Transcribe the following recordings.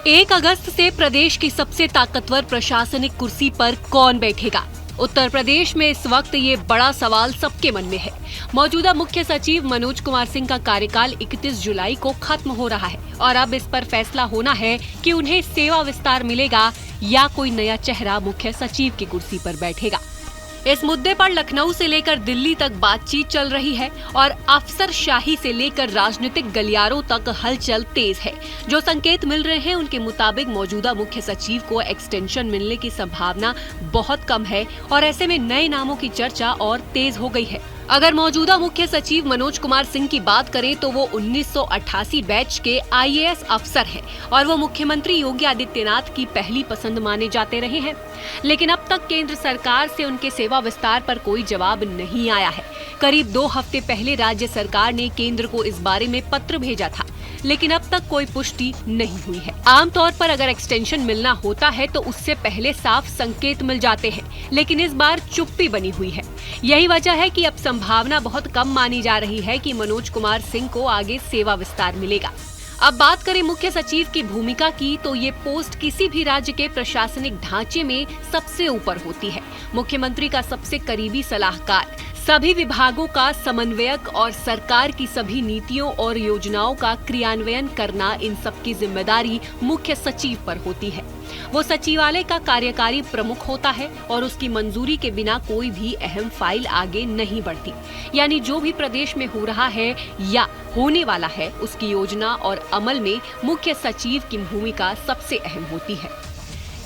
1 अगस्त से प्रदेश की सबसे ताकतवर प्रशासनिक कुर्सी पर कौन बैठेगा? उत्तर प्रदेश में इस वक्त ये बड़ा सवाल सबके मन में है। मौजूदा मुख्य सचिव मनोज कुमार सिंह का कार्यकाल 31 जुलाई को खत्म हो रहा है और अब इस पर फैसला होना है कि उन्हें सेवा विस्तार मिलेगा या कोई नया चेहरा मुख्य सचिव की कुर्सी पर बैठेगा। इस मुद्दे पर लखनऊ से लेकर दिल्ली तक बातचीत चल रही है और अफसरशाही से लेकर राजनीतिक गलियारों तक हलचल तेज है। जो संकेत मिल रहे हैं उनके मुताबिक मौजूदा मुख्य सचिव को एक्सटेंशन मिलने की संभावना बहुत कम है और ऐसे में नए नामों की चर्चा और तेज हो गई है। अगर मौजूदा मुख्य सचिव मनोज कुमार सिंह की बात करें तो वो 1988 बैच के IAS अफसर हैं और वो मुख्यमंत्री योगी आदित्यनाथ की पहली पसंद माने जाते रहे हैं। लेकिन अब तक केंद्र सरकार से उनके सेवा विस्तार पर कोई जवाब नहीं आया है। करीब 2 हफ्ते पहले राज्य सरकार ने केंद्र को इस बारे में पत्र भेजा था, लेकिन अब तक कोई पुष्टि नहीं हुई है। आमतौर पर अगर एक्सटेंशन मिलना होता है तो उससे पहले साफ संकेत मिल जाते हैं, लेकिन इस बार चुप्पी बनी हुई है। यही वजह है कि अब संभावना बहुत कम मानी जा रही है कि मनोज कुमार सिंह को आगे सेवा विस्तार मिलेगा। अब बात करें मुख्य सचिव की भूमिका की तो ये पोस्ट किसी भी राज्य के प्रशासनिक ढांचे में सबसे ऊपर होती है। मुख्यमंत्री का सबसे करीबी सलाहकार, सभी विभागों का समन्वयक और सरकार की सभी नीतियों और योजनाओं का क्रियान्वयन करना, इन सब की जिम्मेदारी मुख्य सचिव पर होती है। वो सचिवालय का कार्यकारी प्रमुख होता है और उसकी मंजूरी के बिना कोई भी अहम फाइल आगे नहीं बढ़ती। यानी जो भी प्रदेश में हो रहा है या होने वाला है, उसकी योजना और अमल में मुख्य सचिव की भूमिका सबसे अहम होती है।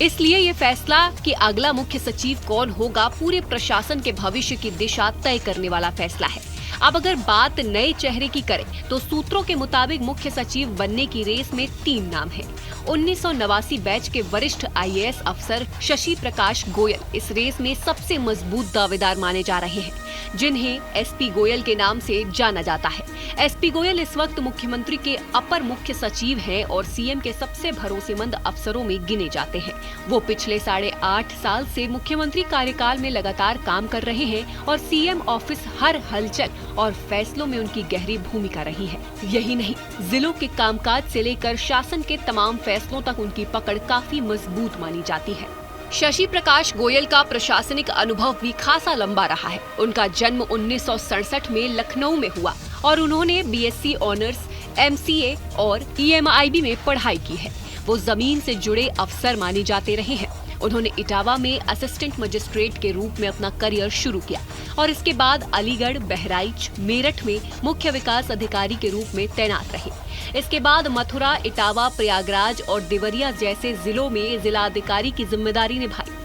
इसलिए ये फैसला कि अगला मुख्य सचिव कौन होगा पूरे प्रशासन के भविष्य की दिशा तय करने वाला फैसला है। अब अगर बात नए चेहरे की करें तो सूत्रों के मुताबिक मुख्य सचिव बनने की रेस में 3 नाम हैं। 1989 बैच के वरिष्ठ IAS अफसर शशि प्रकाश गोयल इस रेस में सबसे मजबूत दावेदार माने जा रहे हैं, जिन्हें SP गोयल के नाम से जाना जाता है। SP गोयल इस वक्त मुख्यमंत्री के अपर मुख्य सचिव हैं और CM के सबसे भरोसेमंद अफसरों में गिने जाते हैं। वो पिछले 8.5 साल से मुख्यमंत्री कार्यकाल में लगातार काम कर रहे हैं और CM ऑफिस हर हलचल और फैसलों में उनकी गहरी भूमिका रही है। यही नहीं, जिलों के कामकाज से लेकर शासन के तमाम फैसलों तक उनकी पकड़ काफी मजबूत मानी जाती है। शशि प्रकाश गोयल का प्रशासनिक अनुभव भी खासा लंबा रहा है। उनका जन्म 1967 में लखनऊ में हुआ और उन्होंने BSc ऑनर्स, MCA और EMIB में पढ़ाई की है। वो जमीन से जुड़े अफसर माने जाते रहे हैं। उन्होंने इटावा में असिस्टेंट मजिस्ट्रेट के रूप में अपना करियर शुरू किया और इसके बाद अलीगढ़, बहराइच, मेरठ में मुख्य विकास अधिकारी के रूप में तैनात रहे। इसके बाद मथुरा, इटावा, प्रयागराज और देवरिया जैसे जिलों में जिलाधिकारी की जिम्मेदारी निभाई।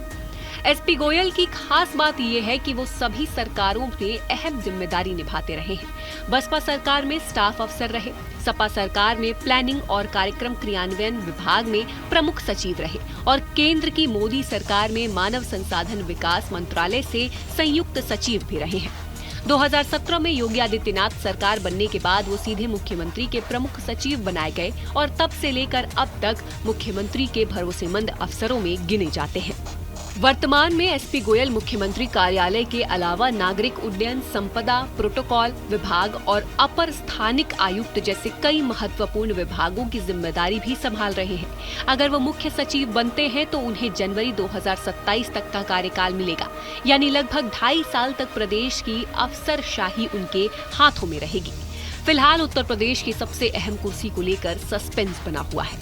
SP गोयल की खास बात यह है कि वो सभी सरकारों में अहम जिम्मेदारी निभाते रहे हैं। बसपा सरकार में स्टाफ अफसर रहे, सपा सरकार में प्लानिंग और कार्यक्रम क्रियान्वयन विभाग में प्रमुख सचिव रहे और केंद्र की मोदी सरकार में मानव संसाधन विकास मंत्रालय से संयुक्त सचिव भी रहे हैं। 2017 में योगी आदित्यनाथ सरकार बनने के बाद वो सीधे मुख्यमंत्री के प्रमुख सचिव बनाए गए और तब से लेकर अब तक मुख्यमंत्री के भरोसेमंद अफसरों में गिने जाते हैं। वर्तमान में SP गोयल मुख्यमंत्री कार्यालय के अलावा नागरिक उड्डयन, संपदा, प्रोटोकॉल विभाग और अपर स्थानिक आयुक्त जैसे कई महत्वपूर्ण विभागों की जिम्मेदारी भी संभाल रहे हैं। अगर वो मुख्य सचिव बनते हैं तो उन्हें जनवरी 2027 तक का कार्यकाल मिलेगा, यानी लगभग 2.5 साल तक प्रदेश की अफसरशाही उनके हाथों में रहेगी। फिलहाल उत्तर प्रदेश की सबसे अहम कुर्सी को लेकर सस्पेंस बना हुआ है।